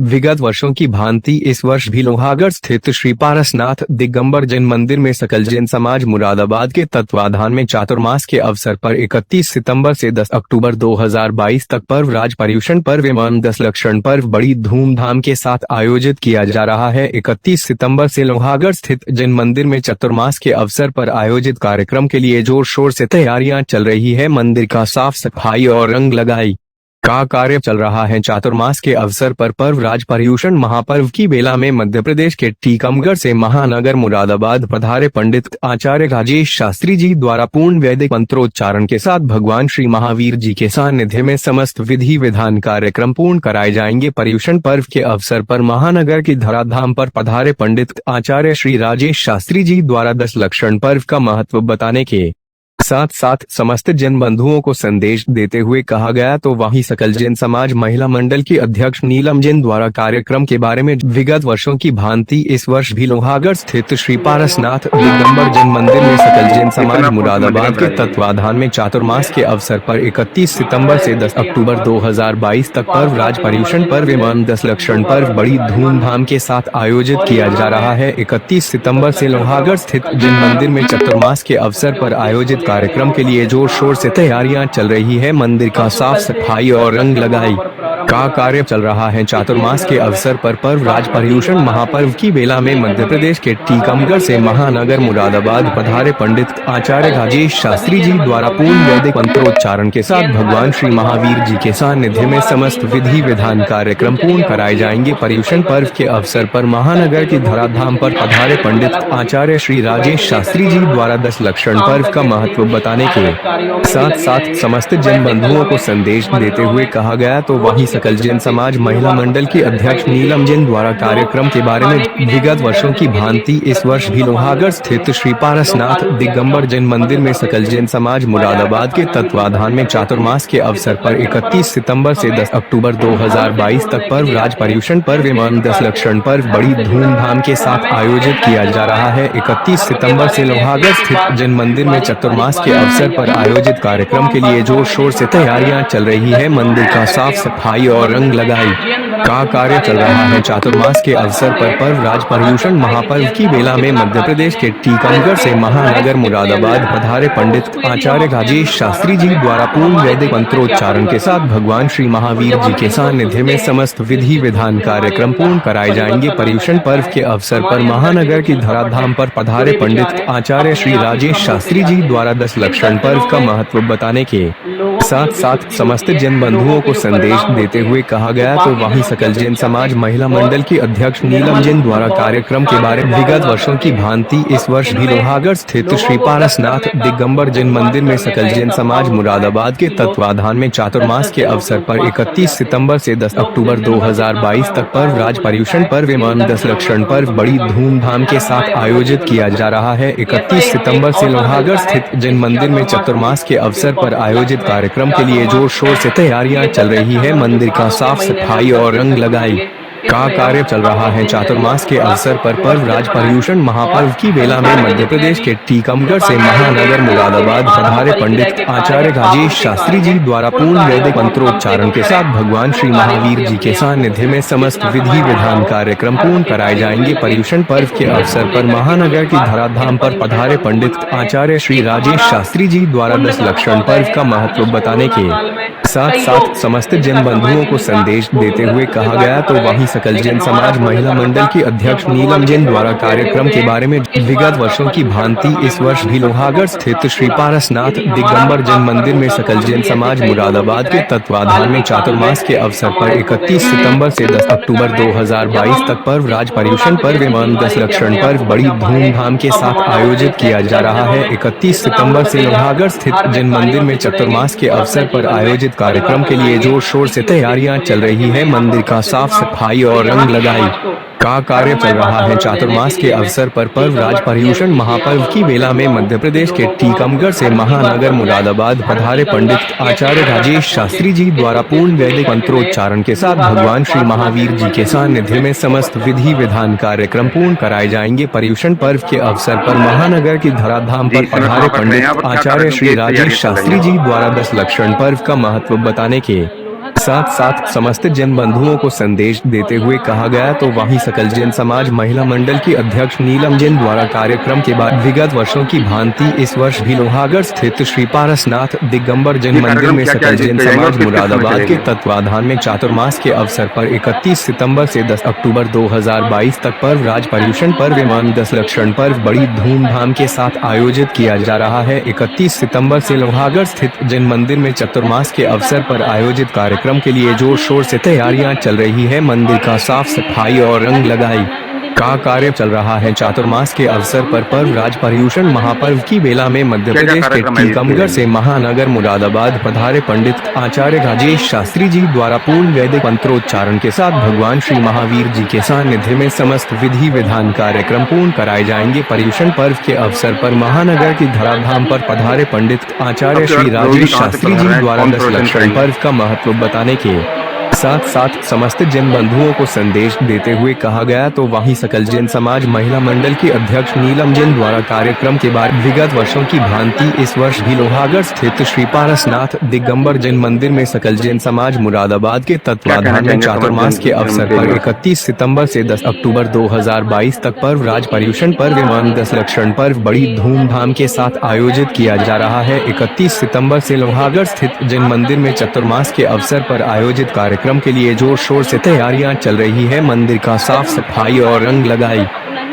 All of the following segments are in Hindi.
विगत वर्षों की भांति इस वर्ष भी लोहागढ़ स्थित श्री पारसनाथ दिगंबर जैन मंदिर में सकल जैन समाज मुरादाबाद के तत्वाधान में चातुर्मास के अवसर पर 31 सितंबर से 10 अक्टूबर 2022 तक पर्व राज पर्युषण पर्व एवं 10 लक्षण पर्व बड़ी धूमधाम के साथ आयोजित किया जा रहा है। 31 सितंबर से लोहागढ़ स्थित जैन मंदिर में चातुर्मास के अवसर पर आयोजित कार्यक्रम के लिए जोर शोर से तैयारियां चल रही है। मंदिर का साफ सफाई और रंग लगाई का कार्य चल रहा है। चातुर्मास के अवसर पर पर्व राज पर्युषण महापर्व की बेला में मध्य प्रदेश के टीकमगढ़ से महानगर मुरादाबाद पधारे पंडित आचार्य राजेश शास्त्री जी द्वारा पूर्ण वैदिक मंत्रोच्चारण के साथ भगवान श्री महावीर जी के सानिध्य में समस्त विधि विधान कार्यक्रम पूर्ण कराए जाएंगे। पर्युषण पर्व के अवसर पर महानगर की धराधाम पर पधारे पंडित आचार्य श्री राजेश शास्त्री जी द्वारा 10 लक्षण पर्व का महत्व बताने के साथ साथ समस्त जैन बंधुओं को संदेश देते हुए कहा गया। तो वहीं सकल जैन समाज महिला मंडल की अध्यक्ष नीलम जैन द्वारा कार्यक्रम के बारे में विगत वर्षों की भांति इस वर्ष भी लोहागढ़ स्थित श्री पारसनाथ दिगंबर जैन मंदिर में सकल जैन समाज मुरादाबाद के तत्वाधान में चातुर्मास के अवसर पर 31 सितंबर से 10 अक्टूबर 2022 तक पर्व राज पर्युषण पर्व एवं 10 लक्षण पर्व बड़ी धूमधाम के साथ आयोजित किया जा रहा है। 31 सितंबर से लोहागढ़ स्थित जैन मंदिर में चातुर्मास के अवसर पर आयोजित कार्यक्रम के लिए जोर शोर से तैयारियां चल रही है। मंदिर का साफ सफाई और रंग लगाई का कार्य चल रहा है। चातुर्मास के अवसर पर पर्व राज पर्युषण महापर्व की बेला में मध्य प्रदेश के टीकमगढ़ से महानगर मुरादाबाद पधारे पंडित आचार्य राजेश शास्त्री जी द्वारा पूर्ण वैदिक मंत्रोच्चारण के साथ भगवान श्री महावीर जी के सानिध्य में समस्त विधि विधान कार्यक्रम पूर्ण कराए जाएंगे। पर्युषण पर्व के अवसर पर महानगर की धराधाम पर पधारे पंडित आचार्य श्री राजेश शास्त्री जी द्वारा 10 लक्षण पर्व का महत्व बताने के साथ साथ समस्त जैन बंधुओं को संदेश देते हुए कहा गया। तो वहीं सकल जैन समाज महिला मंडल की अध्यक्ष नीलम जैन द्वारा कार्यक्रम के बारे में विगत वर्षों की भांति इस वर्ष भी लोहागढ़ स्थित श्री पारसनाथ दिगंबर जैन मंदिर में सकल जैन समाज मुरादाबाद के तत्वाधान में चातुर्मास के अवसर पर 31 सितंबर से 10 अक्टूबर 2022 तक पर्व राज पर्युषण पर्व एवं 10 लक्षण पर्व बड़ी धूमधाम के साथ आयोजित किया जा रहा है। 31 सितंबर से लोहागढ़ स्थित जैन मंदिर में चातुर्मास के अवसर पर आयोजित कार्यक्रम के लिए जोर शोर से तैयारियां चल रही है। मंदिर का साफ सफाई और रंग लगाई का कार्य चल रहा है। चातुर्मास के अवसर पर पर्व राज पर्युषण महापर्व की बेला में मध्य प्रदेश के टीकमगढ़ से महानगर मुरादाबाद पधारे पंडित आचार्य राजेश शास्त्री जी द्वारा पूर्ण वैदिक मंत्रोच्चारण के साथ भगवान श्री महावीर जी के सानिध्य में समस्त विधि विधान कार्यक्रम पूर्ण कराए जाएंगे। पर्युषण पर्व के अवसर पर महानगर की धराधाम पर पधारे पंडित आचार्य श्री राजेश शास्त्री जी द्वारा 10 लक्षण पर्व का महत्व बताने के साथ साथ समस्त जैन बंधुओं को संदेश देते हुए कहा गया। तो वहीं सकल जैन समाज महिला मंडल की अध्यक्ष नीलम जैन द्वारा कार्यक्रम के बारे में विगत वर्षों की भांति इस वर्ष भी लोहागढ़ स्थित श्री पारसनाथ दिगंबर जैन मंदिर में सकल जैन समाज मुरादाबाद के तत्वाधान में चातुर्मास के अवसर पर 31 सितंबर से 10 अक्टूबर 2022 तक पर्व राज पर्युषण पर्व एवं 10 लक्षण पर्व बड़ी धूमधाम के साथ आयोजित किया जा रहा है। 31 सितंबर से लोहागढ़ स्थित जैन मंदिर में चातुर्मास के अवसर पर आयोजित कार्यक्रम के लिए जोर शोर से तैयारियां चल रही है। मंदिर का साफ सफाई और रंग लगाई का कार्य चल रहा है। चातुर्मास के अवसर पर पर्व राज पर्युषण महापर्व की बेला में मध्य प्रदेश के टीकमगढ़ से महानगर मुरादाबाद पधारे पंडित आचार्य राजेश शास्त्री जी द्वारा पूर्ण वैदिक मंत्रोच्चारण के साथ भगवान श्री महावीर जी के सानिध्य में समस्त विधि विधान कार्यक्रम पूर्ण कराए जाएंगे। पर्युषण पर्व के अवसर पर महानगर की धराधाम पर पधारे पंडित आचार्य श्री राजेश शास्त्री जी द्वारा 10 लक्षण पर्व का महत्व बताने के साथ साथ समस्त जैन बंधुओं को संदेश देते हुए कहा गया। तो वहीं सकल जैन समाज महिला मंडल की अध्यक्ष नीलम जैन द्वारा कार्यक्रम के बारे में विगत वर्षों की भांति इस वर्ष भी लोहागढ़ स्थित श्री पारसनाथ दिगंबर जैन मंदिर में सकल जैन समाज मुरादाबाद के तत्वाधान में चातुर्मास के अवसर पर 31 सितंबर से 10 अक्टूबर 2022 तक पर्व राज पर्युषण पर्व एवं 10 लक्षण पर्व बड़ी धूमधाम के साथ आयोजित किया जा रहा है। 31 सितंबर से लोहागढ़ स्थित जैन मंदिर में चातुर्मास के अवसर पर आयोजित कार्यक्रम के लिए जोर शोर से तैयारियां चल रही है। मंदिर का साफ सफाई और रंग लगाई का कार्य चल रहा है। चातुर्मास के अवसर पर पर्व राज पर्युषण महापर्व की बेला में मध्य प्रदेश के टीकमगढ़ से महानगर मुरादाबाद पधारे पंडित आचार्य राजेश शास्त्री जी द्वारा पूर्ण वैदिक मंत्रोच्चारण के साथ भगवान श्री महावीर जी के सानिध्य में समस्त विधि विधान कार्यक्रम पूर्ण कराए जाएंगे। पर्युषण पर्व के अवसर पर महानगर की धराधाम पर पधारे पंडित आचार्य श्री राजेश शास्त्री जी द्वारा 10 लक्षण पर्व का महत्व बताने के साथ साथ समस्त जन बंधुओं को संदेश देते हुए कहा गया। तो वहीं सकल जन समाज महिला मंडल की अध्यक्ष नीलम जैन द्वारा कार्यक्रम के बाद विगत वर्षों की भांति इस वर्ष भी लोहागढ़ स्थित श्री पारसनाथ दिगंबर जैन मंदिर में सकल जैन समाज मुरादाबाद के तत्वाधान में चातुर्मास के अवसर पर 31 सितंबर से 10 अक्टूबर 2022 तक पर्व राज पर्युषण पर्व एवं 10 लक्षण पर्व बड़ी धूमधाम के साथ आयोजित किया जा रहा है। 31 सितंबर से लोहागढ़ स्थित जैन मंदिर में चातुर्मास के अवसर पर आयोजित कार्यक्रम के लिए जोर शोर से तैयारियां चल रही है। मंदिर का साफ सफाई और रंग लगाई का कार्य चल रहा है। चातुर्मास के अवसर पर पर्व राज पर्युषण महापर्व की बेला में मध्य प्रदेश के टीकमगढ़ से महानगर मुरादाबाद पधारे पंडित आचार्य राजेश शास्त्री जी द्वारा पूर्ण वैदिक मंत्रोच्चारण के साथ भगवान श्री महावीर जी के सानिध्य में समस्त विधि विधान कार्यक्रम पूर्ण कराए जाएंगे। पर्युषण पर्व के अवसर पर महानगर की धराधाम पर पधारे पंडित आचार्य श्री राजेश शास्त्री जी द्वारा 10 लक्षण पर्व का महत्व बताने के साथ साथ समस्त जन बंधुओं को संदेश देते हुए कहा गया। तो वहीं सकल जन समाज महिला मंडल की अध्यक्ष नीलम जैन द्वारा कार्यक्रम के बाद विगत वर्षों की भांति इस वर्ष भी लोहागढ़ स्थित श्री पारसनाथ दिगंबर जैन मंदिर में सकल जन समाज मुरादाबाद के तत्वाधान में चातुर्मास के अवसर पर 31 सितंबर से 10 अक्टूबर 2022 तक पर्व राज पर्युषण पर्व एवं 10 लक्षण पर्व बड़ी धूमधाम के साथ आयोजित किया जा रहा है। 31 सितंबर से लोहागढ़ स्थित जैन मंदिर में चातुर्मास के अवसर पर आयोजित कार्यक्रम के लिए जोर शोर से तैयारियां चल रही है। मंदिर का साफ सफाई और रंग लगाई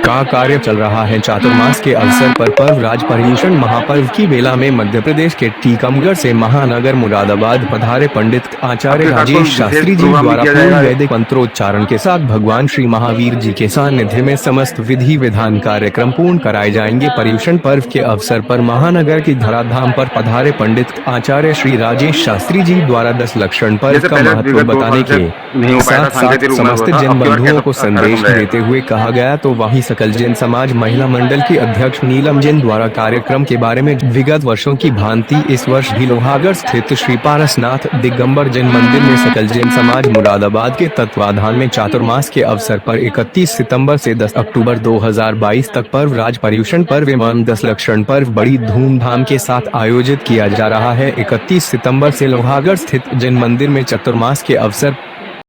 का कार्य चल रहा है। चातुर्मास के अवसर पर पर्व राज पर्युषण महापर्व की बेला में मध्य प्रदेश के टीकमगढ़ से महानगर मुरादाबाद पधारे पंडित आचार्य राजेश शास्त्री जी द्वारा पूर्ण वैदिक मंत्रोच्चारण के साथ भगवान श्री महावीर जी के सानिध्य में समस्त विधि विधान कार्यक्रम पूर्ण कराए जाएंगे। पर्युषण पर्व के अवसर पर महानगर की धराधाम पर पधारे पंडित आचार्य श्री राजेश शास्त्री जी द्वारा 10 लक्षण पर्व का महत्व बताने के साथ साथ समस्त जन बंधुओं को संदेश देते हुए कहा गया। तो वहीं सकल जैन समाज महिला मंडल की अध्यक्ष नीलम जैन द्वारा कार्यक्रम के बारे में विगत वर्षों की भांति इस वर्ष भी लोहागढ़ स्थित श्री पारसनाथ दिगंबर जैन मंदिर में सकल जैन समाज मुरादाबाद के तत्वाधान में चातुर्मास के अवसर पर 31 सितंबर से 10 अक्टूबर 2022 तक पर्व राज पर्युषण पर्व एवं 10 लक्षण पर्व बड़ी धूमधाम के साथ आयोजित किया जा रहा है। 31 सितंबर से लोहागढ़ स्थित जैन मंदिर में चातुर्मास के अवसर